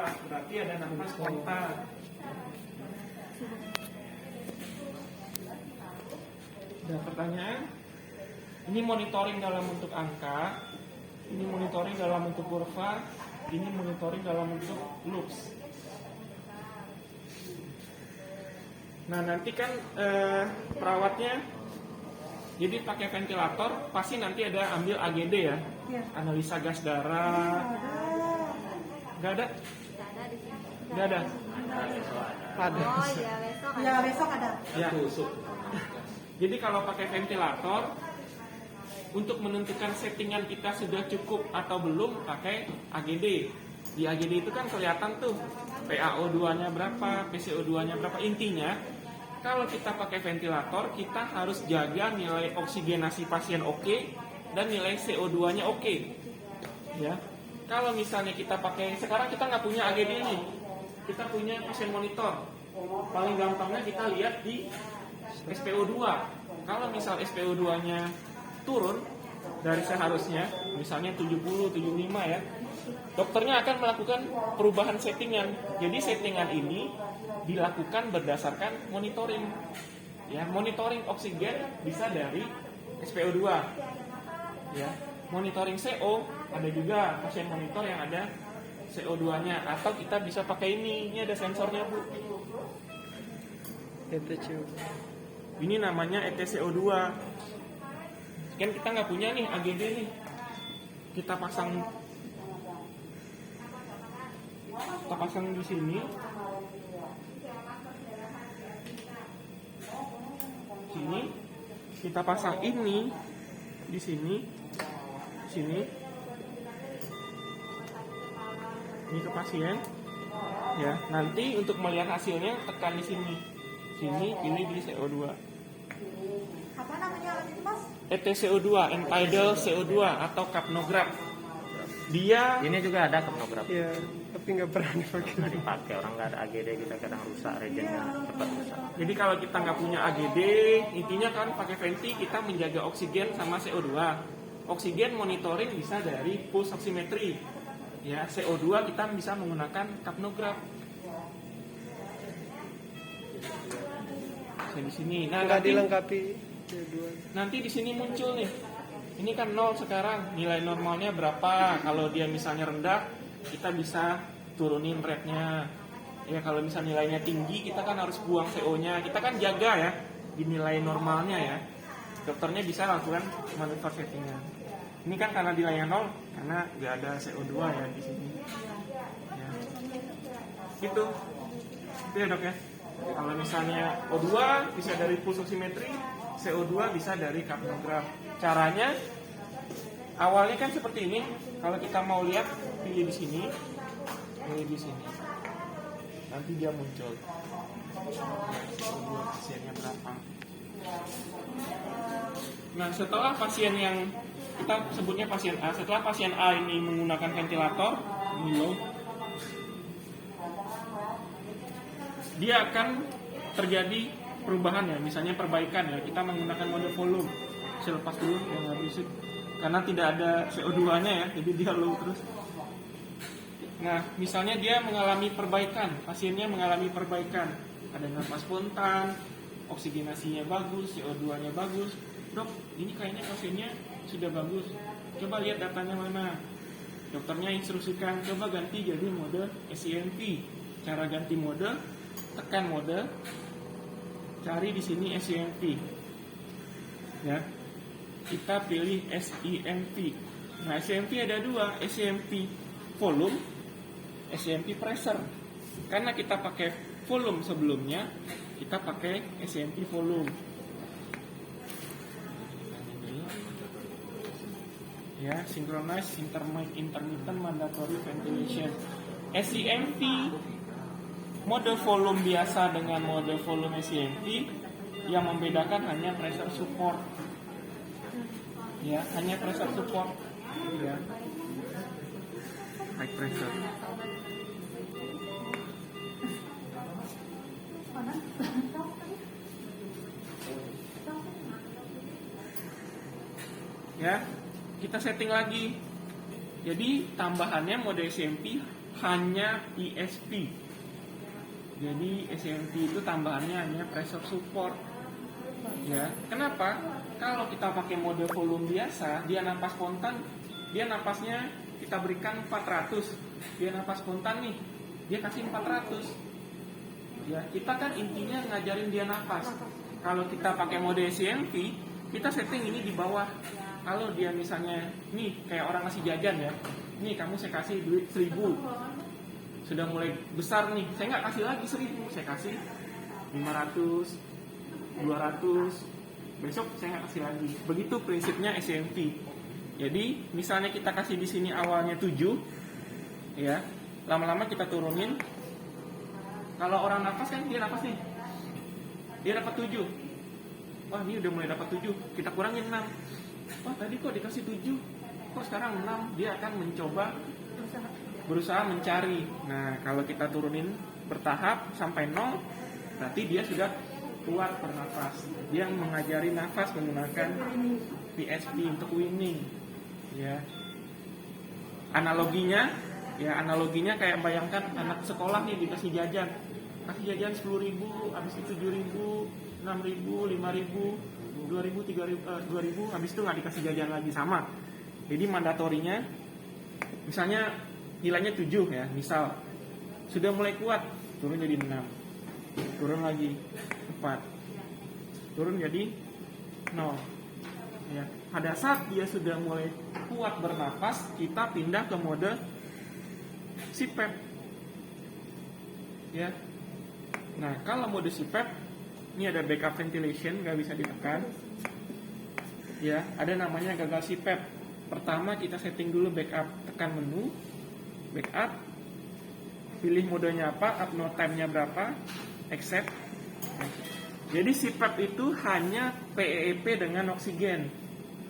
berarti ada nafas spontan. Ada pertanyaan? Ini monitoring dalam bentuk angka, ini monitoring dalam bentuk kurva, ini monitoring dalam bentuk loops. Nah nanti kan perawatnya, jadi pakai ventilator pasti nanti ada ambil AGD ya, analisa gas darah. Nggak ada? Nggak ada. Ada. Oh iya besok ada. Ya besok ada. Ya. Jadi kalau pakai ventilator, untuk menentukan settingan kita sudah cukup atau belum, pakai AGD. Di AGD itu kan kelihatan tuh PaO2-nya berapa, PCO2-nya berapa. Intinya, kalau kita pakai ventilator, kita harus jaga nilai oksigenasi pasien oke dan nilai CO2-nya oke. Ya. Kalau misalnya kita pakai, sekarang kita nggak punya AGD ini, kita punya pasien monitor. Paling gampangnya kita lihat di SPO2. Kalau misal SPO2-nya turun dari seharusnya, misalnya 70, 75 ya, dokternya akan melakukan perubahan settingan. Jadi settingan ini dilakukan berdasarkan monitoring. Ya, monitoring oksigen bisa dari SPO2. Ya, monitoring CO ada juga pasien monitor yang ada CO2-nya, atau kita bisa pakai ini ada sensornya Bu. Ini namanya ETCO2. Kan kita nggak punya nih AGD nih. Kita pasang di sini. Sini. Kita pasang ini di sini. Sini. Ini ke pasien. Ya, nanti untuk melihat hasilnya tekan di sini. Sini, pilih di CO2. Apa namanya alat itu Mas? ETCO2, End-Tidal CO2 atau kapnograf. Dia Ini juga ada kapnograf. Iya, tapi nggak pernah dipakai. Nggak dipakai, orang nggak ada AGD, kita kadang rusak, regennya cepat rusak. jadi kalau kita nggak punya AGD, intinya kan pakai venti kita menjaga oksigen sama CO2. Oksigen monitoring bisa dari pulse oximetry. Ya, CO2 kita bisa menggunakan kapnograf. Di sini. Nah, Nggak nanti, dilengkapi dua. nanti di sini muncul nih. Ini kan 0 sekarang, nilai normalnya berapa? Kalau dia misalnya rendah, kita bisa turunin rate-nya. Ya kalau misalnya nilainya tinggi, kita kan harus buang CO-nya. Kita kan jaga ya di nilai normalnya ya. Dokternya bisa lakukan manuver settingan. Ini kan karena nilainya 0, karena nggak ada CO2 ya di sini. Ya. Gitu. Itu ya dok ya. Kalau misalnya O2 bisa dari pulse oximetry, CO2 bisa dari kapnograf. Caranya awalnya kan seperti ini. Kalau kita mau lihat, pilih di sini, pilih di sini. Nanti dia muncul. CO2 pasiennya berapa? Nah, setelah pasien yang kita sebutnya pasien A, setelah pasien A ini menggunakan ventilator, ini low, dia akan terjadi perubahan ya, misalnya perbaikan ya. Kita menggunakan mode volume. Saya lepas dulu yang nggak berisik, karena tidak ada CO2-nya ya, jadi dia low terus. Nah, misalnya dia mengalami perbaikan, pasiennya mengalami perbaikan, ada nafas spontan, oksigenasinya bagus, CO2-nya bagus. Dok, ini kayaknya pasiennya sudah bagus. Coba lihat datanya mana. Dokternya instruksikan, coba ganti jadi mode SCMP. Cara ganti mode, tekan mode, cari di sini SCMP. Ya, kita pilih SCMP. Nah, SCMP ada dua, SCMP volume, SCMP pressure. Karena kita pakai volume sebelumnya, kita pakai SCMP volume. Ya, synchronized intermittent mandatory ventilation. SCMP mode volume biasa dengan mode volume SCMP, yang membedakan hanya pressure support. Ya, hanya pressure support. Ya. High pressure. Ya, kita setting lagi. Jadi tambahannya mode SCMP hanya PSP. Jadi SMT itu tambahannya hanya pressure support. Ya, kenapa? Kalau kita pakai mode volume biasa, dia napas spontan, dia napasnya kita berikan 400. Dia napas spontan nih, dia kasih 400. Ya, kita kan intinya ngajarin dia napas. Kalau kita pakai mode SMT, kita setting ini di bawah. Kalau dia misalnya, nih kayak orang ngasih jajan ya, nih kamu saya kasih duit 1000. Sudah mulai besar nih, saya nggak kasih lagi 1000, saya kasih 500, 200, besok saya nggak kasih lagi. Begitu prinsipnya SMT. Jadi misalnya kita kasih di sini awalnya 7, ya, lama-lama kita turunin. Kalau orang nafas kan dia nafas nih, dia dapat 7. Wah, ini udah mulai dapat 7, kita kurangin 6. Wah, tadi kok dikasih 7, kok sekarang 6. Dia akan mencoba berusaha mencari. Nah, kalau kita turunin bertahap sampai 0, berarti dia sudah kuat bernafas. Dia mengajari nafas menggunakan PSP untuk winning. Ya. Analoginya kayak bayangkan anak sekolah nih dikasih jajan. Kasih jajan 10.000, habis itu 7.000, 6.000, 5.000, 2.000, 3.000, 2.000, habis itu nggak dikasih jajan lagi, sama. Jadi mandatorinya misalnya nilainya 7 ya, misal sudah mulai kuat, turun jadi 6, turun lagi 4, turun jadi 0 ya. Pada saat dia sudah mulai kuat bernafas, kita pindah ke mode CPAP ya. Nah, kalau mode CPAP ini ada backup ventilation, nggak bisa ditekan ya, ada namanya gagal CPAP. Pertama kita setting dulu backup, tekan menu backup, pilih modenya apa, apnea time-nya berapa, accept. Jadi CPAP itu hanya PEEP dengan oksigen.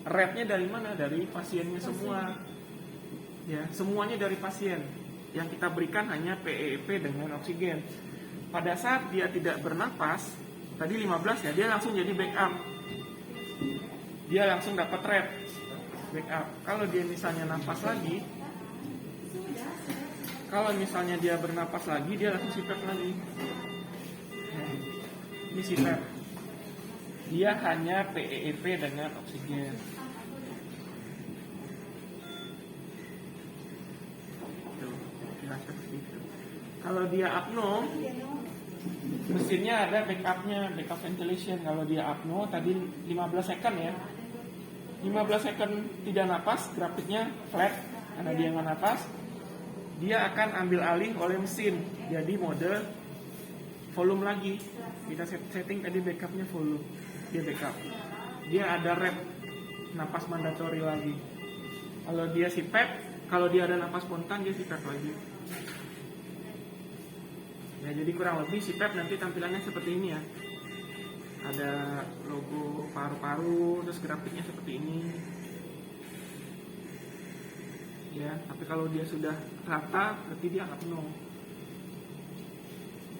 Rate-nya dari mana? Dari pasiennya semua. Ya, semuanya dari pasien. Yang kita berikan hanya PEEP dengan oksigen. Pada saat dia tidak bernapas, tadi 15 ya, dia langsung jadi backup. Dia langsung dapat rate backup. Kalau dia misalnya napas lagi, kalau misalnya dia bernapas lagi, dia langsung CPAP lagi. Ini CPAP. Dia hanya PEEP dengan oksigen. Tuh, kira seperti itu. Kalau dia apno, mesinnya ada backupnya, backup ventilation. Kalau dia apno, tadi 15 second ya. 15 second tidak napas, grafiknya flat karena dia nggak napas. Dia akan ambil alih oleh mesin, jadi mode volume lagi. Kita setting tadi backupnya volume, dia backup. Dia ada rate napas mandatori lagi. Kalau dia CPAP, kalau dia ada napas spontan dia CPAP lagi. Ya, jadi kurang lebih CPAP nanti tampilannya seperti ini ya. Ada logo paru-paru, terus grafiknya seperti ini. Ya, tapi kalau dia sudah rata, berarti dia apno.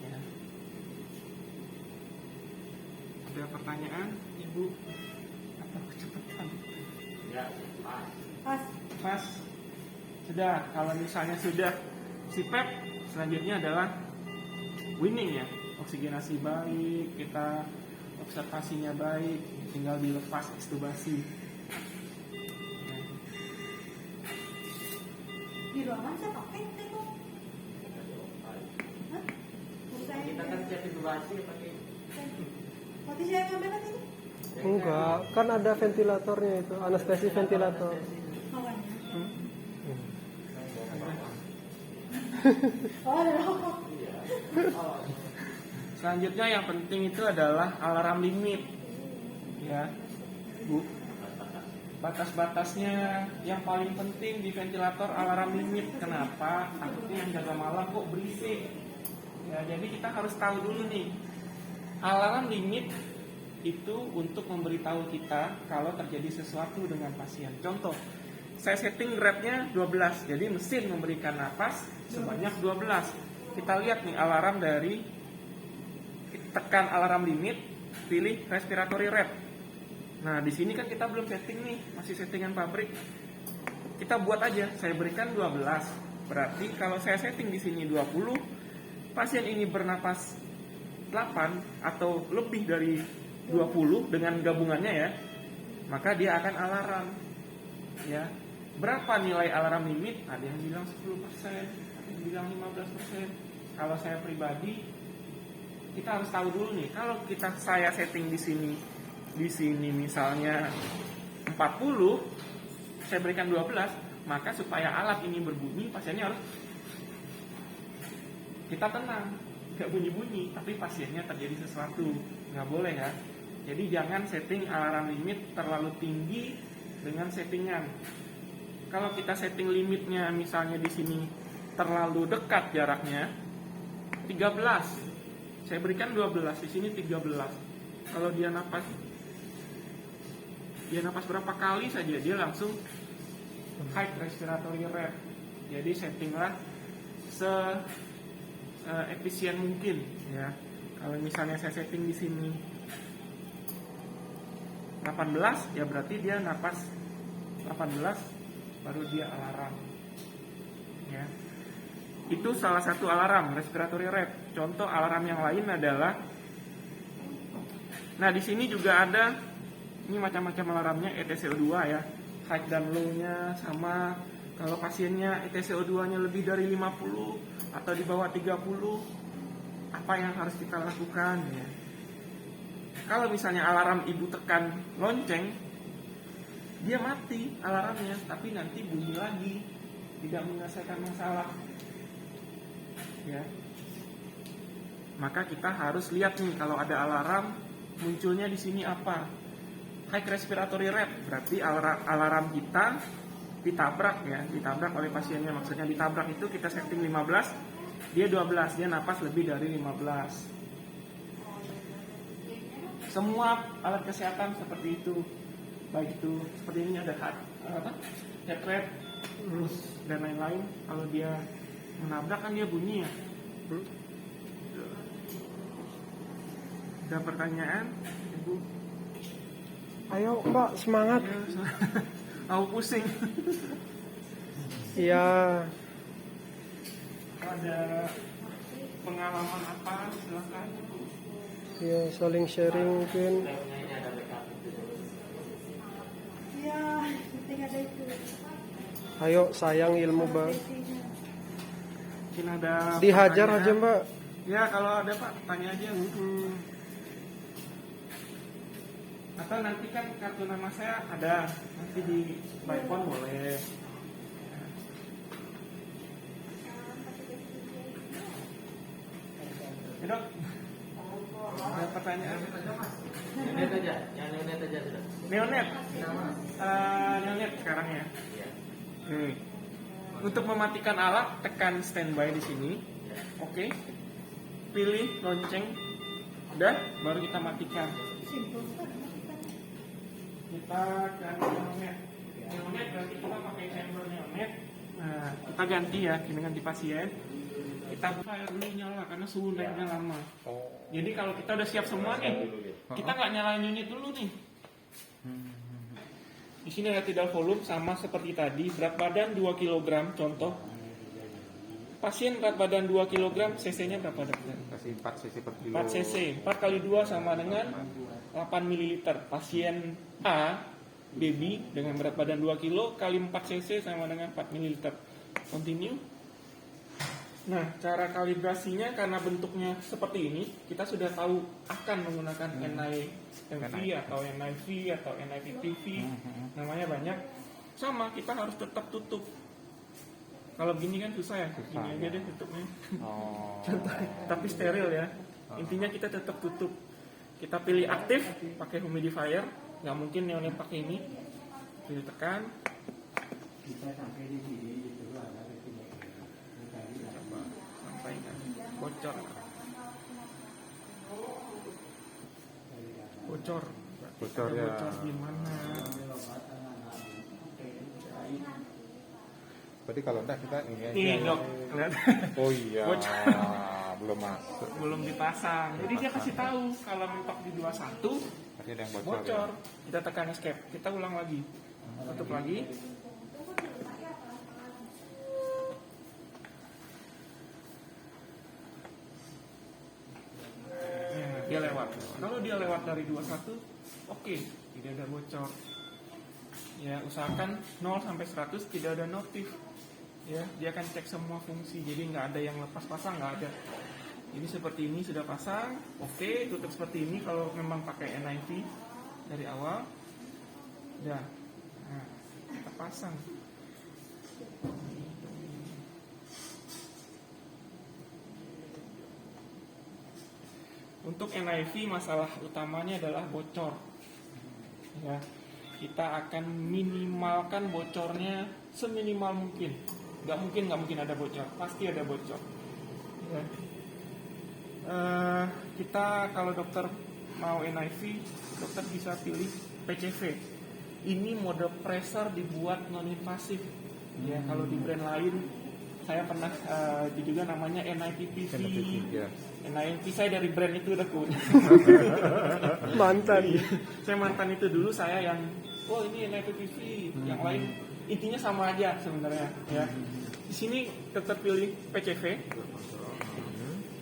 Ya. Ada pertanyaan, Ibu? Atau kecepatan? Ya, Pas. Sudah. Kalau misalnya sudah CPAP, selanjutnya adalah winning ya. Oksigenasi baik, kita observasinya baik, tinggal dilepas ekstubasi. Di ruangan saya pakai itu. Hah? Bukan. kita kan siap intubasi pakai. Mati saya ngambil lagi itu. Enggak, kan ada ventilatornya itu, anestesi ventilator. Kawannya. Hmm. Oh, ada rokok. Selanjutnya yang penting itu adalah alarm limit. Ya, Bu. Batas-batasnya yang paling penting di ventilator alarm limit. Kenapa? Takutnya yang jaga malam kok berisik. Ya, jadi kita harus tahu dulu nih. Alarm limit itu untuk memberitahu kita kalau terjadi sesuatu dengan pasien. Contoh, saya setting rate-nya 12. Jadi mesin memberikan napas sebanyak 12. Kita lihat nih alarm dari tekan alarm limit, pilih respiratory rate. Nah, di sini kan kita belum setting nih, masih settingan pabrik. Kita buat aja, saya berikan 12. Berarti kalau saya setting di sini 20, pasien ini bernapas 8 atau lebih dari 20 dengan gabungannya ya, maka dia akan alarm. Ya. Berapa nilai alarm limit? Ada yang bilang 10%, ada yang bilang 15%. Kalau saya pribadi, kita harus tahu dulu nih, kalau saya setting di sini misalnya 40, saya berikan 12, maka supaya alat ini berbunyi, pasiennya harus kita tenang, nggak bunyi-bunyi, tapi pasiennya terjadi sesuatu, nggak boleh ya. Jadi jangan setting alarm limit terlalu tinggi dengan settingan. Kalau kita setting limitnya misalnya di sini terlalu dekat jaraknya, 13, saya berikan 12, di sini 13. Kalau dia napas berapa kali saja, dia langsung high respiratory rate. Jadi settinglah efisien mungkin ya. Kalau misalnya saya setting di sini 18, ya berarti dia napas 18 baru dia alarm. Ya. Itu salah satu alarm respiratory rate. Contoh alarm yang lain adalah, nah di sini juga ada ini macam-macam alarmnya, ETCO2 ya, high dan low-nya sama. Kalau pasiennya ETCO2-nya lebih dari 50 atau di bawah 30, apa yang harus kita lakukan ya? Kalau misalnya alarm ibu tekan lonceng, dia mati alarmnya, tapi nanti bunyi lagi, tidak menyelesaikan masalah. Ya. Maka kita harus lihat nih, kalau ada alarm munculnya di sini apa? High respiratory rate, berarti alarm kita ditabrak ya, ditabrak oleh pasiennya. Maksudnya ditabrak itu kita setting 15, dia 12, dia napas lebih dari 15. Semua alat kesehatan seperti itu, baik itu seperti ini ada heart rate, dan lain-lain. Kalau dia menabrak kan dia bunyi ya. Ada pertanyaan, Ibu? Ayo Pak, semangat. Aku pusing. Iya. Ada pengalaman apa? Silakan. Ya, saling sharing mungkin. Iya, penting ada itu. Ayo sayang ilmu Mbak. Mungkin ada Dihajar pertanyaan. aja Mbak. Ya kalau ada Pak, tanya aja. Atau nanti kan kartu nama saya ada, nanti di by phone boleh. Ya dok, ada pertanyaan? Neonet aja, yang neonet aja sudah. Neonet, neonet sekarang ya. Nih, untuk mematikan alat tekan standby di sini. Oke, pilih lonceng, udah, baru kita matikan. Simpel. Kita ganti neonet. Neonet berarti kita pakai chamber neonet. Nah, kita ganti ya, kita ganti pasien. Kita fire dulu nyala karena suhu naiknya lama. Jadi kalau kita udah siap semua nih, kita nggak nyalain unit dulu nih. Di sini ada tidal volume sama seperti tadi, berat badan 2 kg contoh. Pasien berat badan 2 kg, cc-nya berapa dokter? Kasih 4 cc per kilo. 4 cc, 4 kali 2 sama dengan 8 ml. Pasien A, baby dengan berat badan 2 kg kali 4 cc sama dengan 4 ml. Continue. Nah, cara kalibrasinya karena bentuknya seperti ini, kita sudah tahu akan menggunakan NIMV atau NIV atau NIVTV, namanya banyak. Sama, kita harus tetap tutup. Kalau gini kan susah ya, gini aja deh tutupnya. Tapi steril ya. Intinya kita tetap tutup. Kita pilih aktif, pakai humidifier, nggak mungkin neonet pakai ini. Pilih tekan. Bocor. Bocor ya. Bocor gimana? Berarti kalau enggak kita ini aja. Nih dok, lihat. Oh iya. Bocor. Belum masuk. Belum dipasang. Jadi dia kasih tahu kalau mentok di 21 Masih ada yang bocor. bocor. Ya? Kita tekan escape. Kita ulang lagi. Tutup lagi. dia lewat. Kalau dia lewat dari 21, oke, tidak ada bocor. Ya, usahakan 0 sampai 100 tidak ada notif. Ya, dia akan cek semua fungsi, jadi nggak ada yang lepas pasang, nggak ada. Jadi seperti ini sudah pasang, oke, tutup seperti ini kalau memang pakai NIV dari awal. Udah, nah, kita pasang. Untuk NIV masalah utamanya adalah bocor. Ya, kita akan minimalkan bocornya seminimal mungkin. Nggak mungkin ada bocor, pasti ada bocor. Ya. Kita kalau dokter mau NIV, dokter bisa pilih PCV. Ini mode pressure dibuat non-invasif. Ya, kalau di brand lain saya pernah itu juga namanya NIPPV. Ya. NIPPV saya dari brand itu udah punya. Mantan. Saya mantan itu dulu, saya yang ini NIPPV, yang lain intinya sama aja sebenarnya ya. Di sini tetap pilih PCV.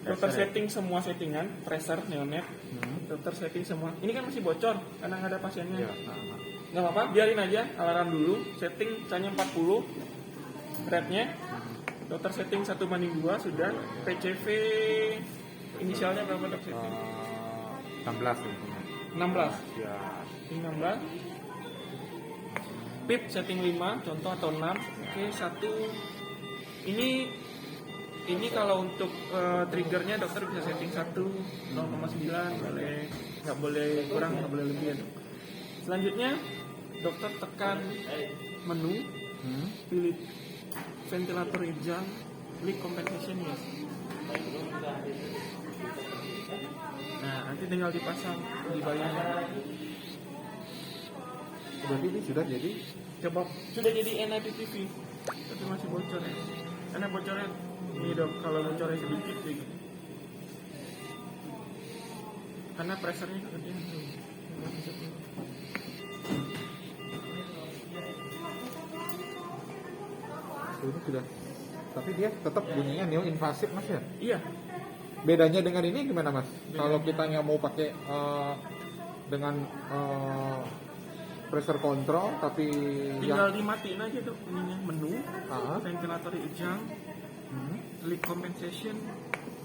Dokter setting semua settingan, pressure, neonet. Dokter setting semua. Ini kan masih bocor karena nggak ada pasiennya. Nggak apa-apa, biarin aja, alarm dulu. Setting misalnya 40 rate-nya. Dokter setting 1:2 sudah. PCV inisialnya berapa dokter setting? 16 ini. 16. Ya. 16. PIP setting 5 contoh atau 6. Oke, 1. Ini kalau untuk triggernya dokter bisa setting 1 0,9, nggak boleh kurang, nggak boleh lebih ya dok. Selanjutnya dokter tekan menu, pilih ventilator hijau, leak compensation ya. Nah, nanti tinggal dipasang, dibayar. Berarti ini sudah jadi Coba sudah jadi NIPPV, tapi masih bocor ya. Karena bocornya ini dok, kalau bocornya sedikit sih. Karena pressure-nya gede. ini sudah. Tapi dia tetap bunyinya neo invasif mas ya. Iya. Bedanya dengan ini gimana mas? Kalau kita nggak mau pakai dengan pressure control tapi Tinggal dimatiin aja dok ininya, menu, Ah. ventilator hijau, leak compensation.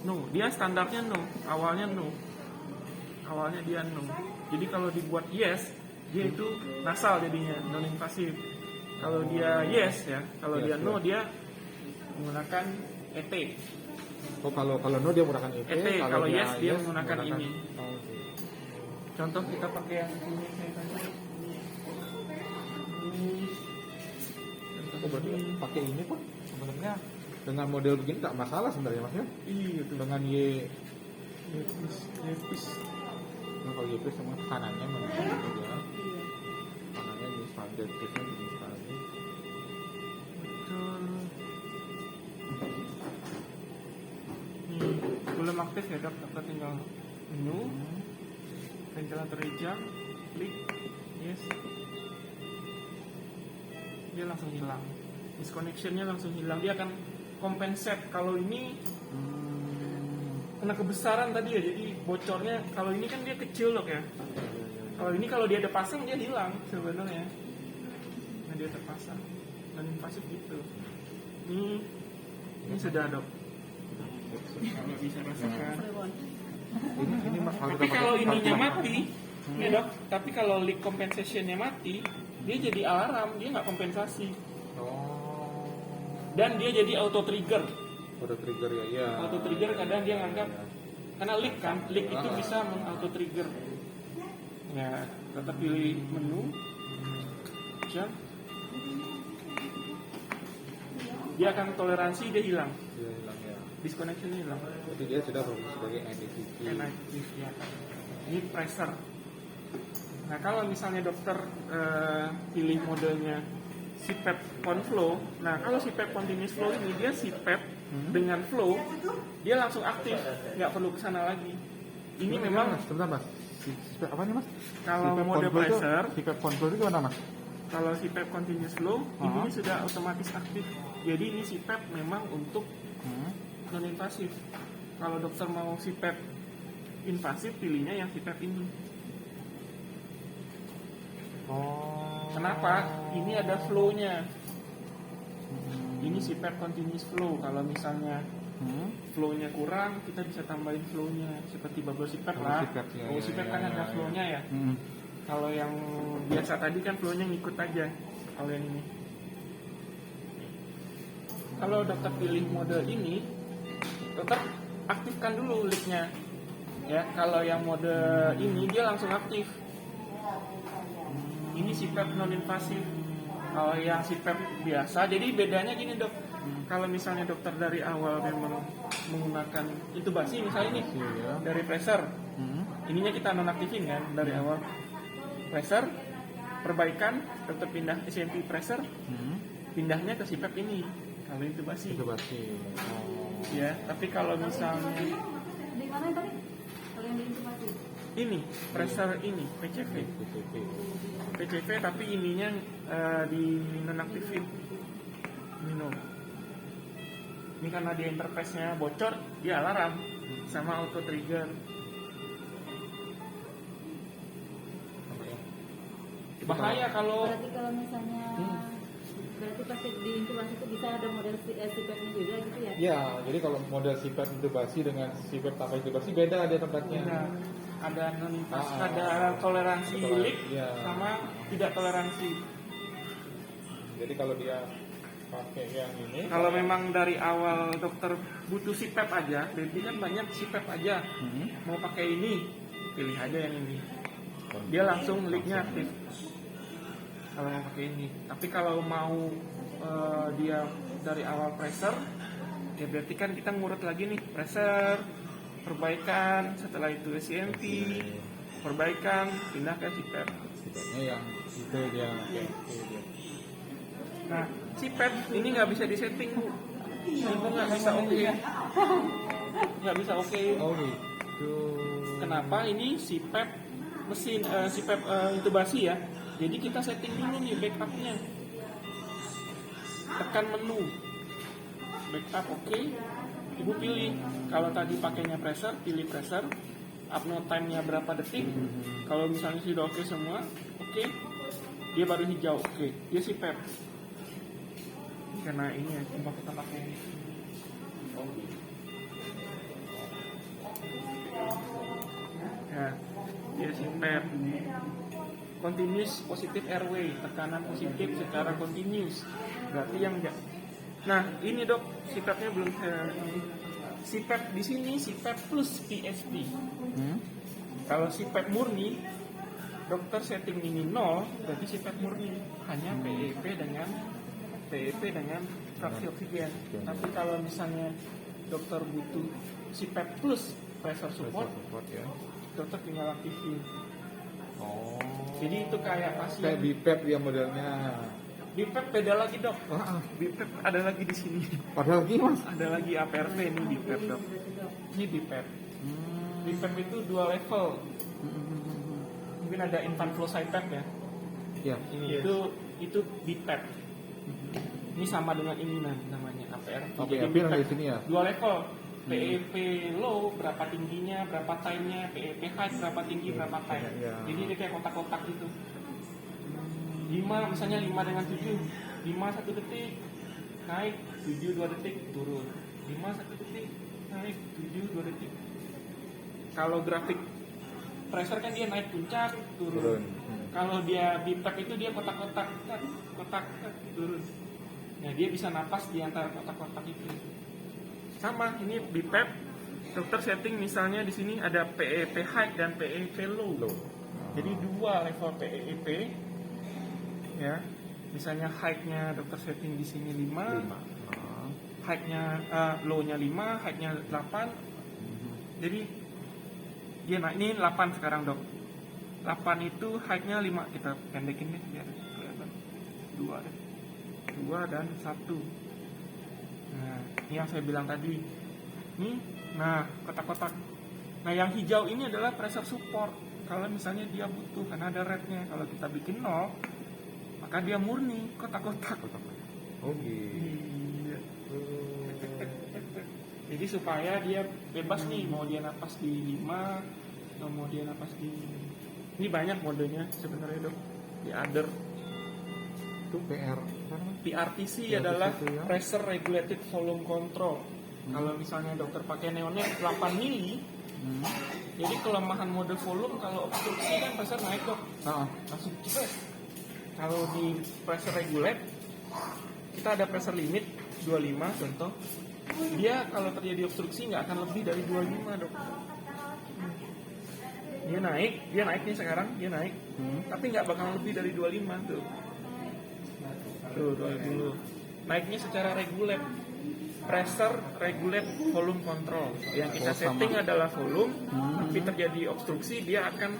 No, dia standarnya no, awalnya no. Awalnya dia no. Jadi kalau dibuat yes, dia itu nasal jadinya, non invasif. Kalau dia yes ya, kalau Yes, dia no yes. dia menggunakan ET. Oh kalau no dia menggunakan ET, kalau yes dia menggunakan ini. Oh, oke. Contoh kita pakai yang ini saya tanya. Ini. Oh berarti pakai ini pun sebenarnya dengan model begini tak masalah sebenarnya mas ya. Iya tuh. Dengan Yepis. Nah, kalau YP semua kanannya memang ya. Kanannya di standar kita di sekali. Betul. Belum aktif ya dok, dokter tinggal menu, ventilator hijau, klik, yes, dia langsung hilang, disconnectionnya langsung hilang, dia akan compensate. Kalau ini kena kebesaran tadi ya, jadi bocornya kalau ini kan dia kecil dok ya, kalau ini kalau dia ada pasang dia hilang sebenarnya, nah dia terpasang, dan invasif gitu. Ini sudah dok. Kalau bisa rasakan. Ini mas Tapi kalau ininya mati, ya dok. Tapi kalau leak compensationnya mati, dia jadi alarm, dia nggak kompensasi. Oh, Dan dia jadi auto trigger. udah trigger ya, ya. Auto trigger kadang dia nganggap karena leak kan, leak itu bisa meng-auto trigger. Ya, tetap pilih menu, jam. Dia akan toleransi, dia hilang. Dia hilang ya. Disconnection hilang. Jadi dia sudah berfungsi sebagai NIPPV. NIPPV ya. Ini pressure. Nah kalau misalnya dokter pilih modelnya CPAP Conflow, nah kalau CPAP Continuous Flow ini dia CPAP dengan flow, dia langsung aktif, nggak perlu kesana lagi. Ini memang sebentar mas. Apa nih mas? kalau CPAP mode control itu- pressure, CPAP control itu gimana mas? kalau CPAP Continuous Flow ini sudah otomatis aktif. Jadi ini CPAP memang untuk non invasif. Kalau dokter mau CPAP invasif pilihnya yang CPAP ini. Oh. Kenapa? Ini ada flow-nya. Ini CPAP continuous flow. Kalau misalnya flow-nya kurang, kita bisa tambahin flow-nya seperti bubble CPAP lah. Bubble CPAP kan ada flow-nya ya. Kalau yang biasa tadi kan flow-nya ngikut aja. Kalau yang ini. Kalau dokter pilih mode ini, dokter aktifkan dulu leak-nya. Ya, kalau yang mode ini dia langsung aktif. Ini CPAP non invasif. Kalau yang CPAP biasa, jadi bedanya gini dok. Kalau misalnya dokter dari awal memang menggunakan intubasi misalnya nih dari pressure, ininya kita nonaktifin kan dari awal. Pressure, perbaikan, dokter pindah SMP pressure, pindahnya ke CPAP ini. Kalau intubasi. Ya, tapi kalau misalnya Di mana tadi? Kalau yang diintubasi? ini pressure ini PCV, PCV tapi ininya di nonaktifin. Ini no. Ini karena dia interface-nya bocor, dia alarm sama auto trigger. Bahaya kalau Berarti kalau misalnya berarti pas diintubasi itu bisa ada model CPAP-nya juga gitu ya? Ya, jadi kalau model CPAP intubasi dengan CPAP tanpa intubasi beda dia tempatnya. ada non invasif, ada toleransi leak Iya. sama tidak toleransi. Jadi kalau dia pakai yang ini, Kalau memang dari awal dokter butuh CPAP aja, berarti kan banyak CPAP aja. Mau pakai ini, pilih aja yang ini. Dia langsung leak-nya aktif. Kalau mau pakai ini. Tapi kalau mau dia dari awal pressure, ya berarti kan kita ngurut lagi nih pressure, perbaikan, setelah itu SCMP, perbaikan, pindah ke CPAP. CPAP-nya yang itu dia. Nah, CPAP ini nggak bisa disetting bu. Ini nggak bisa oke. Nggak bisa oke. Oh gitu. Kenapa? Ini CPAP mesin CPAP intubasi ya. Jadi kita setting dulu nih backupnya. Tekan menu. Backup oke. Ibu pilih. Kalau tadi pakainya pressure, pilih pressure. Apnea time-nya berapa detik. Kalau misalnya sudah oke semua, oke. Dia baru hijau, oke. Dia CPAP. Karena ini ya, coba kita pakai ini. Ya, dia CPAP. Continuous positive airway, tekanan positif secara continuous. Berarti yang enggak. Nah, ini dok, CPAP-nya belum CPAP di sini CPAP plus PSP. Kalau CPAP murni, dokter setting ini 0, berarti CPAP murni hanya PEP dengan fraksi oksigen. Tapi kalau misalnya dokter butuh CPAP plus pressure support, ya. dokter tinggal aktifin. Oh. Jadi itu kayak Kayak pasien. BPAP dia modelnya. BPAP beda lagi dok. Wah, BPAP ada lagi di sini. padahal gimana? Ada lagi APRV ini BPAP dok. Ini BPAP. BPAP itu 2 level. Mungkin ada infant flow CPAP ya. Ya. Ini itu BPAP. Ini sama dengan ini namanya APRV. APRV yang di sini ya? 2 level. PEP low berapa tingginya, berapa time-nya, PEP high berapa tinggi, berapa time. Iya. Jadi ini kayak kotak-kotak gitu. 5 misalnya 5 dengan 7. 5 1 detik naik, 7 2 detik turun. 5 1 detik naik, 7 2 detik. Kalau grafik pressure kan dia naik puncak, turun. Kalau dia BPAP itu dia kotak-kotak, turun. Nah, dia bisa napas di antara kotak-kotak itu. Sama, ini BPAP dokter setting misalnya di sini ada PEP high dan PEP low. Jadi 2 level PEP. Ya. Misalnya high-nya dokter setting di sini 5. High-nya low-nya 5, high-nya 8. Jadi dia naik ini 8 sekarang, Dok. 8 itu high-nya 5, kita pendekin deh biar kelihatan. 2 dan 1. Nah, ini yang saya bilang tadi. Nih, nah kotak-kotak. Nah, yang hijau ini adalah pressure support. Kalau misalnya dia butuh karena ada red-nya. Kalau kita bikin 0, maka dia murni kotak-kotak. Oh gitu. Iya. Jadi supaya dia bebas nih, mau dia napas di 5 atau mau dia napas di, ini banyak modenya sebenarnya dok. Di other Itu PR apa namanya? PRTC PRTC adalah itu ya. pressure regulated volume control. Kalau misalnya dokter pakai neonet 8 mili, jadi kelemahan mode volume kalau obstruksi kan pressure naik dok, Nah, langsung cepet. Kalau di pressure regulate kita ada pressure limit 25 contoh, dia kalau terjadi obstruksi nggak akan lebih dari 25 dok. Dia naik nih sekarang, dia naik, tapi nggak bakal lebih dari 25 tuh. Tuh dulu. Naiknya secara regulate, pressure regulate volume control. Yang kita setting adalah volume, tapi terjadi obstruksi dia akan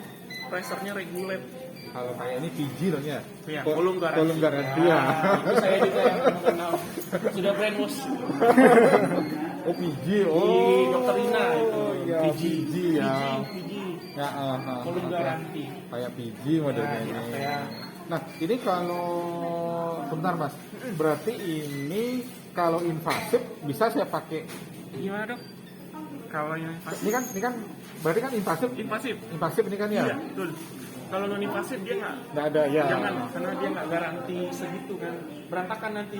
pressure-nya regulate. kalau kayak ini PG dong ya. Ya, volume garansi. Volume garansi ya. Itu saya juga yang kenal. Sudah brainwash. Oh PG, Di Dr. Rina itu. ya, PG ya. PG. Ya, Volume oke. garansi. Kayak PG modelnya Ya, ini. ya. Nah, ini kalau bentar Mas, berarti ini kalau invasif bisa saya pakai. Gimana dok? Kalau yang Ini kan berarti kan invasif. invasif. Invasif ini kan ya? Iya, betul. Kalau non invasif dia Nggak ada ya. jangan, karena dia nggak garansi segitu kan, berantakan nanti.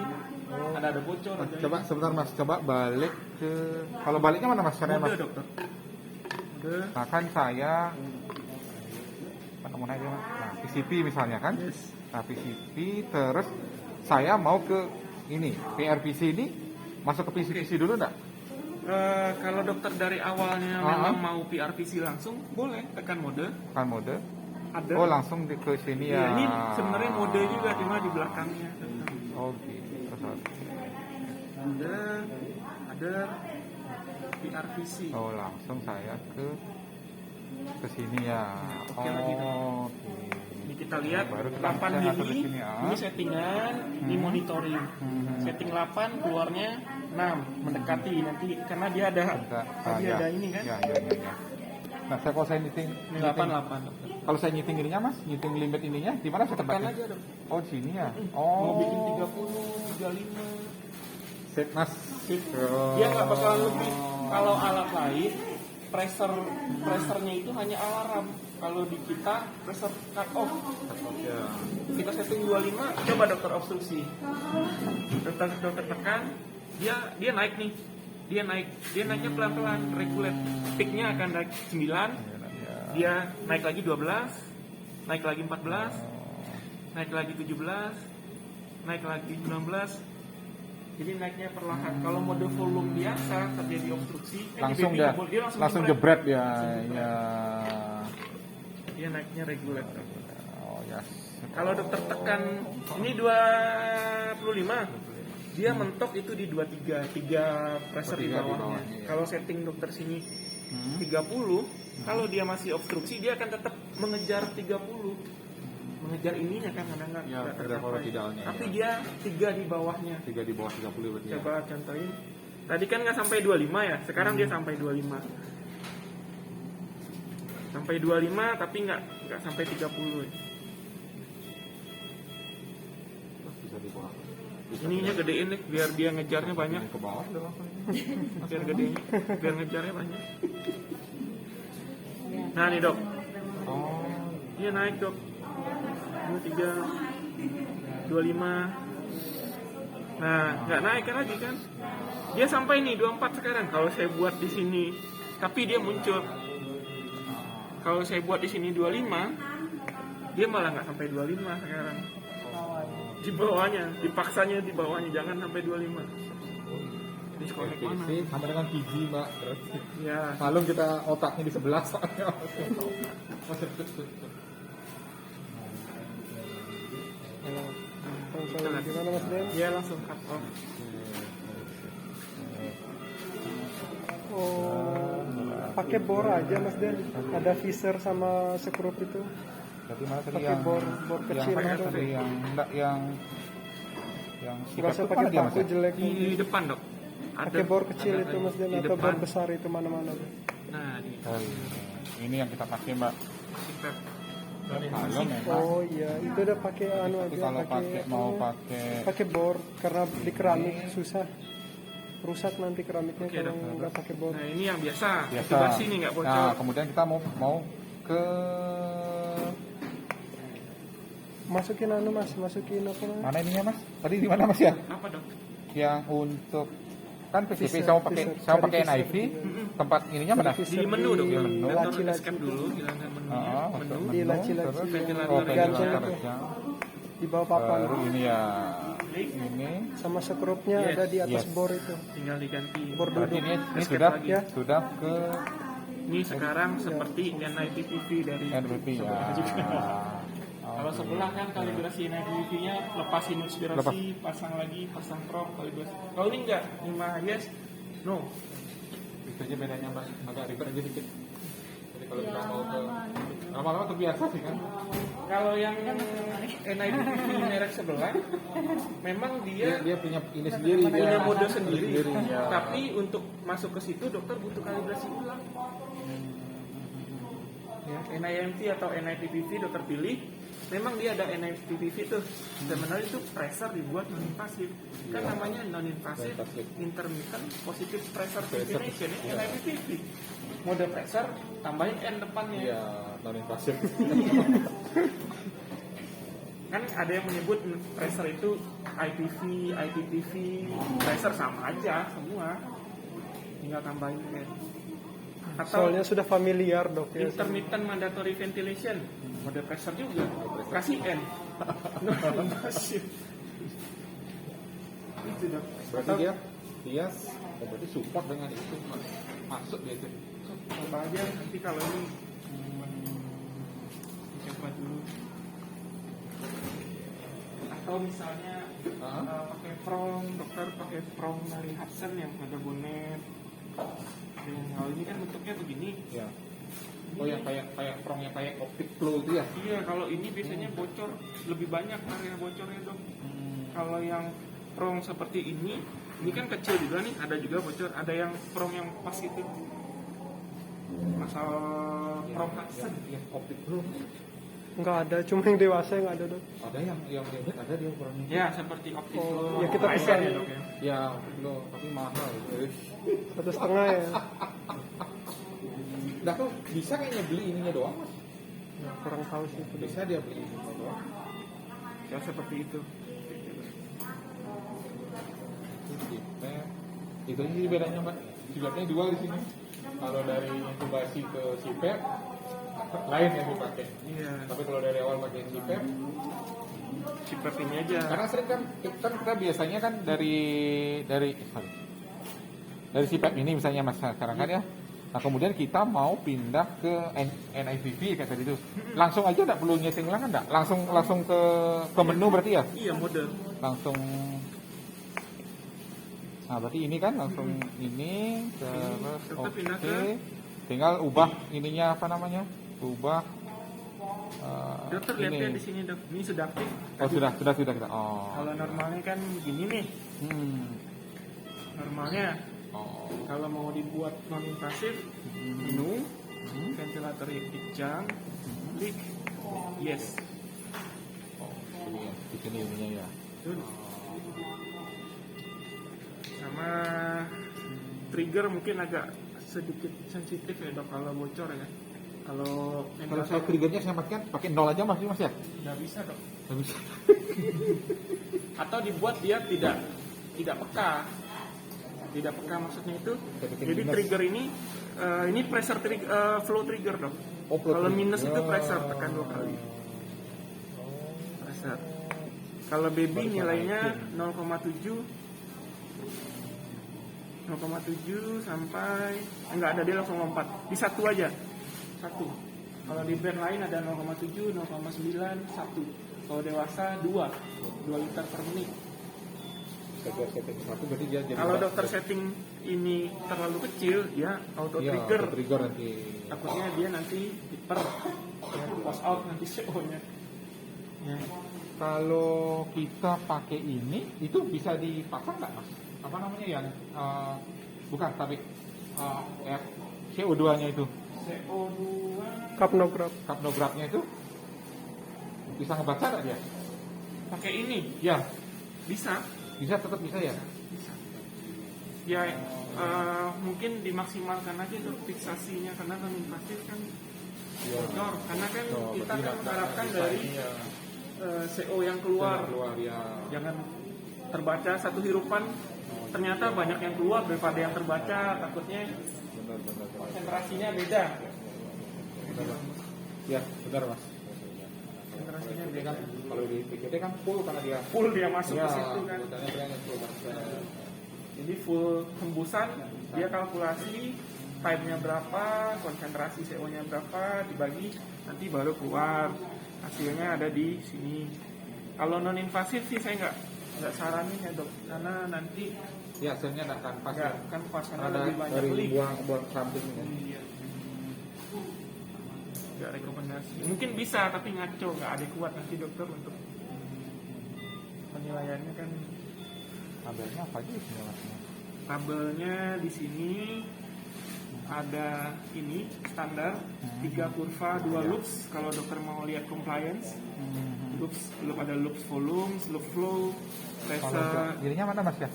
Ada bocor. Nah, ada coba sebentar Mas, coba balik ke, kalau baliknya mana Mas? Caranya mode Mas? dokter. Mode. Nah kan saya mana aja Mas? Nah PCP misalnya kan? Yes. Nah PCP terus saya mau ke ini PRPC ini, masuk ke PCP dulu enggak? Kalau dokter dari awalnya memang mau PRPC langsung, boleh tekan mode. Kan mode? Ada. Oh langsung ke sini Iya, ya? ini sebenarnya mode juga cuma di belakangnya. Oh gitu. Terus, Ada PRPC. oh langsung saya ke sini ya? Oke, lagi dong. Oh oke. Ini kita lihat Baru kita 8 bisa masuk ke mili, sini, ya. ini settingan, ini monitoring. Setting 8 keluarnya 6 mendekati nanti karena dia ada tadi ya. ada ini kan. Ya. Nah saya kalau saya nyiting, Ini 8 dokter. kalau saya nyiting ininya Mas, nyiting limit ininya di mana saya Tekan tempatnya? aja dok. Oh di sini ya. Mau Oh. bikin 30, 35. Set Mas. Sip. Oh. Dia nggak bakalan lebih. Kalau alat lain pressernya itu hanya alarm. Kalau di kita pressure cut off. Ya. Kita setting 25, coba dokter obstruksi. Dokter tekan, dia naik nih. Dia naiknya pelan-pelan, regulate. Peaknya akan naik 9, dia naik lagi 12, naik lagi 14, naik lagi 17, naik lagi 19. Jadi naiknya perlahan. Kalau mode volume biasa terjadi obstruksi, Langsung dia, dia langsung jebret ya. Langsung Ya. Dia naiknya regulate. Oh ya. Kalau dokter tekan ini 25, dia mentok itu di 23, 3 pressure di 23 di bawahnya. bawahnya, ya. Kalau setting dokter sini 30, kalau dia masih obstruksi dia akan tetap mengejar 30. Mengejar ininya kan kadang-kadang Ya, nggak ada tercapai. idealnya, Tapi ya. dia 3 di bawahnya. 3 di bawah 30 berarti ya. Coba contohin. Tadi kan nggak sampai 25 ya, sekarang dia sampai 25. Sampai 25 tapi nggak sampai 30 ya. Bisa di bawah. Ininya gedein nih biar dia ngejarnya banyak. Ke bawah udah langsung. Biar gedein, biar ngejarnya banyak. Ya. Nah nih dok, Oh. dia naik dok. 23, 25. Nah nggak naik kan lagi kan? Dia sampai nih 24 sekarang. Kalau saya buat di sini, tapi dia muncul. Kalau saya buat di sini 25, dia malah nggak sampai 25 sekarang. Di bawahnya, dipaksanya di bawahnya, jangan sampai 25. Disconnect mana? PVC sama dengan PG Mbak. Berarti. Ya, Malum kita otaknya di sebelah soalnya. Kalau gimana Mas Den? dia langsung cut off. Oh, pakai bor aja Mas Den. Ada visor sama skrup itu. Berarti mana tadi Pakai yang bor kecil yang atau tadi yang enggak yang nggak usah sikat pakai itu mana dia, paku Mas, ya? jelek. Di depan dok. Pakai bor kecil itu Mas Den di atau bor depan. besar itu mana-mana. Nah, di Oh iya. Ini yang kita pakai Mbak. sikat. Kalau memang Oh iya, itu udah pakai anu tapi aja, kalau pakai mau pakai pakai bor karena di keramik susah. rusak nanti keramiknya Oke, kalau dok. nggak pakai bor. Nah ini yang biasa, Biasa. itu bersih nih nggak bocor. Nah, kemudian kita mau ke Masukin anu mas, masukin apa namanya? mana ininya mas? Tadi di mana mas ya? Apa dok? Yang untuk kan PCP Freezer, saya mau pakai freezer. saya mau pakai Cari freezer NIV, dulu. tempat ininya mana? Freezer Di menu dong, di menu. Ventilator laci-laci escape dulu, hilangkan menunya, Masuk menu. Di menu, laci-laci. terus Ventilator oh, yang ventilator itu. aja. di bawah papan. Baru ini ya Klik, ini. Sama skrupnya Yes, ada di atas yes. bor itu. tinggal diganti. Bor Berarti duduk. ini Escape sudah lagi. Ya. sudah ke Ini sekarang seperti NIPPV dari NBP ya. sebelah juga. Kalau Oke. sebelah kan kalibrasi NIPPV-nya lepasin inspirasi, pasang lagi, pasang prop, kalibrasi. Kalau ini enggak, 5 yes, no. Itu aja bedanya mbak, agak ribet aja dikit. Jadi kalau Ya, kita mau ke lama-lama. lama-lama terbiasa sih kan. Kalau yang NIPPV merek sebelah, memang Dia punya ini sendiri, punya dia mode sendiri. ya. Tapi untuk masuk ke situ dokter butuh kalibrasi ulang. Ya, NIMT atau NIPPV dokter pilih. Memang dia ada NIPPV tuh. Sebenarnya itu pressure dibuat non invasif. Kan namanya non invasif, Non-invasive. intermittent positive pressure ventilation ya, NIPPV. Mode pressure tambahin N depannya. Iya, non invasif. Kan ada yang menyebut pressure itu IPV, IPPV, pressure sama aja semua. Tinggal tambahin N. Atau Soalnya sudah familiar dok ya. intermittent mandatory ventilation, mode pressure juga. Kasih N. Non-invasive. Itu dok. Berarti dia berarti support dengan itu masuk dia itu. Coba aja nanti kalau ini coba dulu. Atau misalnya pakai prong, dokter pakai prong dari Hudson yang ada bonet. Kalau ini kan bentuknya begini. Ya. Oh yang kayak prong yang kayak optic flow itu ya. Iya, kalau ini biasanya bocor lebih banyak area bocornya dok. Kalau yang prong seperti ini kan kecil juga nih, ada juga bocor. Ada yang prong yang pas itu. Masalah prong Hudson. Ya, optic flow. Nggak ada, cuma yang dewasa yang ada dok. Ada yang diabetes ada dia ukurannya. Ya, seperti optik Oh, flow. ya kita Lain pesan. ya dok ya. Ya, optic flow tapi mahal. 1,5 ya. Nah, tuh bisa kayaknya beli ininya doang, Mas. Ya, kurang tahu sih itu. Bisa dia beli ininya doang. Ya seperti itu. Itu sih bedanya, Mbak. Sipetnya dua di sini. Kalau dari inkubasi ke sipet lain yang dipakai. Iya. Tapi kalau dari awal pakai sipet, Sipep ini aja. karena sering kan kita biasanya kan dari sipet ini misalnya Mas sekarang kan ya. Nah kemudian kita mau pindah ke NIPV kayak tadi itu, langsung aja nggak perlu nyeting ulang kan nggak? Langsung ke menu berarti ya? Iya mode. Langsung. Nah berarti ini kan langsung ini terus Tetap pindah oke. ke- Tinggal ubah ininya apa namanya? Ubah Dokter lihat ya di sini dok. Ini sudah aktif. Oh sudah kita. Oh. Kalau normalnya kan begini nih. Hmm. Normalnya Oh. kalau mau dibuat non invasif, menu, ventilator dicang, klik yes. Oh, ini ya, di sini ininya ya. Tuh. Sama trigger mungkin agak sedikit sensitif ya dok kalau bocor ya. Kalau Kalau saya triggernya saya matikan pakai 0 aja Mas ya? nggak bisa dok. Nggak bisa. Atau dibuat dia tidak peka. Tidak peka maksudnya itu. bikin Jadi minus. trigger ini pressure flow trigger dok. Oh, flow Kalau trigger. minus itu pressure tekan 2 kali. Pressure. Kalau baby Baru nilainya naikin. 0,7 sampai enggak ada, dia langsung lompat di satu aja. Satu. Kalau di brand lain ada 0,7, 0,9, 1. Kalau dewasa 2 liter per menit. Saya setting satu berarti dia jadi. Kalau dokter setting ini terlalu kecil, ya auto Iya, trigger. auto trigger nanti. Takutnya dia nanti hiper, ya, post out nanti CO-nya. Ya. Kalau kita pakai ini, itu bisa dipasang nggak Mas? Apa namanya yang bukan tapi CO2-nya itu, CO2 Kapnograf. kapnografnya itu bisa ngebaca nggak dia? pakai ini Ya, bisa. bisa tetap bisa ya. Bisa. ya mungkin dimaksimalkan aja untuk fiksasinya, karena non invasif kan bocor, karena kan kita kan mengharapkan dari CO yang keluar ya. jangan terbaca satu hirupan ternyata banyak yang keluar daripada yang terbaca, takutnya konsentrasinya beda. Ya, benar Mas. Konsentrasinya Ini beda. kan kalau di PGD kan full karena dia Full dia masuk ya, ke situ kan. katanya dia yang full, Mas. Jadi full hembusan, dia kalkulasi time-nya berapa, konsentrasi CO-nya berapa, dibagi, nanti baru keluar. Hasilnya ada di sini. Kalau non invasif sih saya nggak saranin ya dok, karena nanti Ya, hasilnya nggak akan pas. nggak kan pas karena Ada lebih banyak dari leak. buang samping ya. Iya. Nggak rekomendasi. Mungkin bisa tapi ngaco, nggak adekuat nanti dokter untuk penilaiannya kan. Kabelnya apa aja isinya Mas? Tabelnya di sini ada ini standar 3 kurva 2 loops. Kalau dokter mau lihat compliance, loops belum ada loops volume, loop flow, Kalau pressure. dirinya mana Mas ya?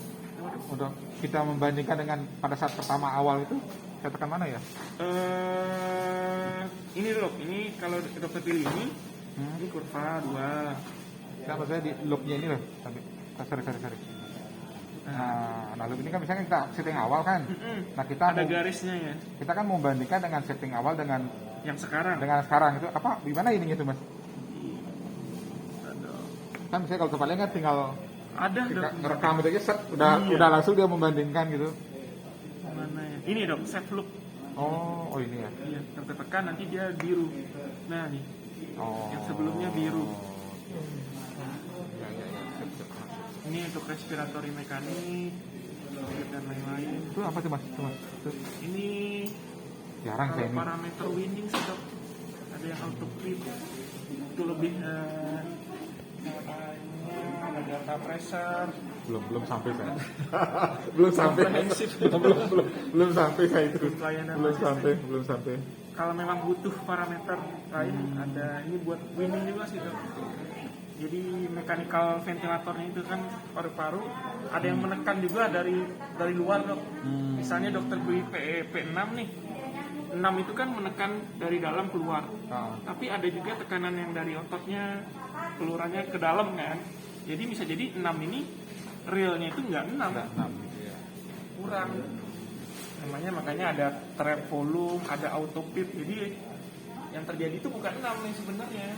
Untuk kita membandingkan dengan pada saat pertama awal itu, saya tekan mana ya? Ini loop, ini kalau dokter pilih ini kurva 2. Nah, maksudnya di loopnya ini loh, sampai sorry. Nah, loop ini kan misalnya kita setting awal kan. Nah, kita Ada mau, garisnya ya, kita kan membandingkan dengan setting awal dengan yang sekarang. sekarang itu apa? Gimana ininya tuh Mas? Aduh. Kan misalnya kalau kepalanya kan tinggal Ada dok. rekam itu aja set, udah Iya. langsung dia membandingkan gitu. Mana ya? Ini dok, save loop. Oh ini ya. Iya, dokter tekan nanti dia biru. Nah nih, Oh. yang sebelumnya biru. Ya. Sip. Ini untuk respiratory mekanik dan lain-lain. Itu apa tuh Mas? Itu. Ini Jarang saya kalau ini. parameter winning sih dok, ada yang auto clip itu lebih ada data pressure. Belum sampai saya. belum sampai. belum sampai saya itu. Pelayanan Belum sampai. Kalau memang butuh parameter lain ada ini buat winning juga sih dok. Jadi mechanical ventilatornya itu kan paru-paru, ada yang menekan juga dari luar dok. Misalnya dokter beri P6 nih, 6 itu kan menekan dari dalam keluar. Tapi ada juga tekanan yang dari ototnya keluarannya ke dalam kan. Jadi bisa jadi 6 ini realnya itu nggak 6, Gitu ya. kurang. Makanya ada trap volume, ada auto pip. Jadi yang terjadi itu bukan 6 nih sebenarnya.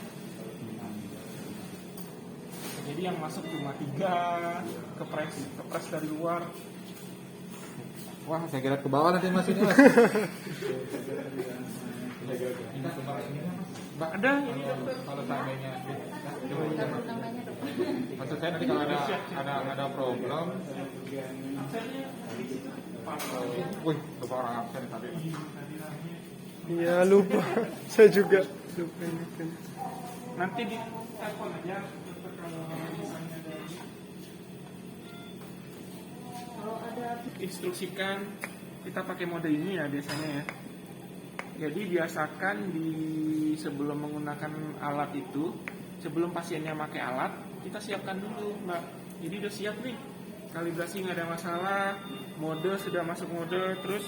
Jadi yang masuk cuma 3, kepres dari luar. Wah, saya kira ke bawah nanti Mas ini Mas. Ada ini dokter. Kalau seandainya namanya dok. maksud saya nanti kalau ada problem, wih, lupa orang absen tadi. Iya lupa. Saya juga lupa ini kan. Nanti di telepon aja dokter kalau misalnya ada ini. Kalau ada Instruksikan kita pakai mode ini ya biasanya ya. Jadi biasakan sebelum menggunakan alat itu, sebelum pasiennya pakai alat, kita siapkan dulu, Mbak. Jadi udah siap nih, kalibrasi nggak ada masalah, mode sudah masuk mode, terus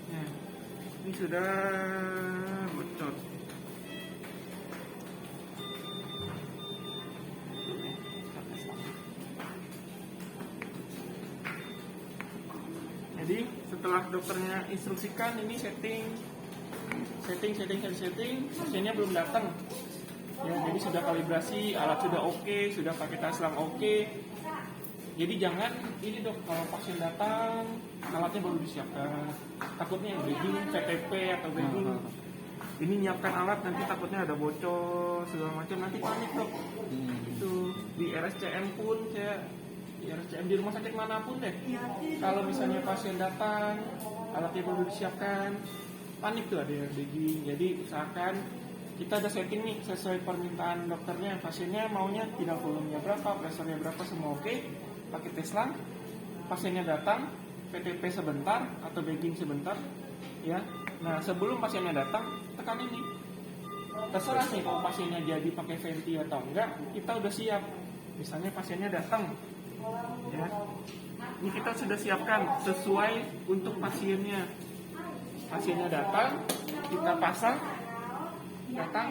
nah, ini sudah bocor. Jadi setelah dokternya instruksikan ini setting, pasiennya belum datang. Ya, jadi sudah kalibrasi, alat sudah oke, sudah pakai taslam oke. Jadi jangan ini dok, kalau pasien datang alatnya baru disiapkan. Takutnya bagging, VTP atau bagging. Ini nyiapkan alat nanti takutnya ada bocor segala macam, nanti panik dok. Itu di RSCM pun di RSCM di rumah sakit manapun deh. Kalau misalnya pasien datang, alatnya baru disiapkan, panik tuh ada yang bagging. Jadi usahakan kita ada setting nih sesuai permintaan dokternya. Pasiennya maunya tidak volumenya berapa, pressure-nya berapa, semua oke. Pakai teslang, pasiennya datang, PTP sebentar atau bagging sebentar, ya Nah, sebelum pasiennya datang, tekan ini. Terserah nih kalau pasiennya jadi pakai venti atau enggak, kita udah siap. Misalnya pasiennya datang, ya. Ini kita sudah siapkan sesuai untuk pasiennya. Pasiennya datang, kita pasang,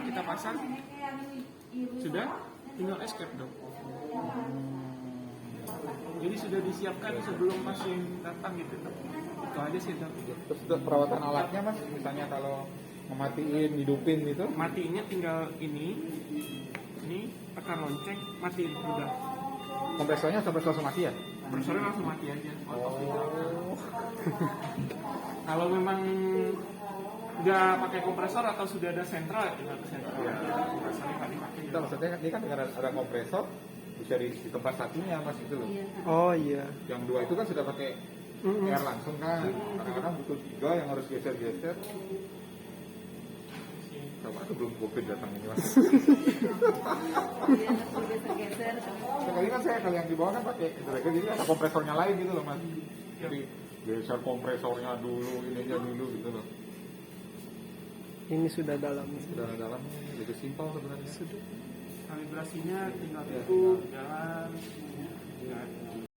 kita pasang, sudah tinggal escape dong. Jadi sudah disiapkan sebelum pasien datang gitu. Itu aja sih dok. Terus untuk perawatan alatnya mas, misalnya kalau mematiin, hidupin gitu. Matiinnya tinggal ini tekan lonceng, matiin udah. Kompresornya sampai langsung mati ya? Kompresornya langsung mati aja. Kalau memang nggak pakai kompresor atau sudah ada sentral, tinggal ke sentral aja. Kompresornya nggak dipakai. Kita maksudnya ini kan dengan ada kompresor bisa di tempat satunya mas gitu loh. Iya. Oh iya. Yang dua itu kan sudah pakai air langsung kan. Kadang-kadang butuh 3 yang harus geser-geser. Sama itu belum covid datang ini mas. Iya, harus geser-geser. Sekali kan saya kalau yang di bawah kan pakai itu jadi ada kompresornya lain gitu loh mas. Jadi geser kompresornya dulu, ininya dulu gitu loh. Ini sudah dalam. Sudah dalam lebih simpel sebenarnya. Kalibrasinya tinggal tutup, jalan,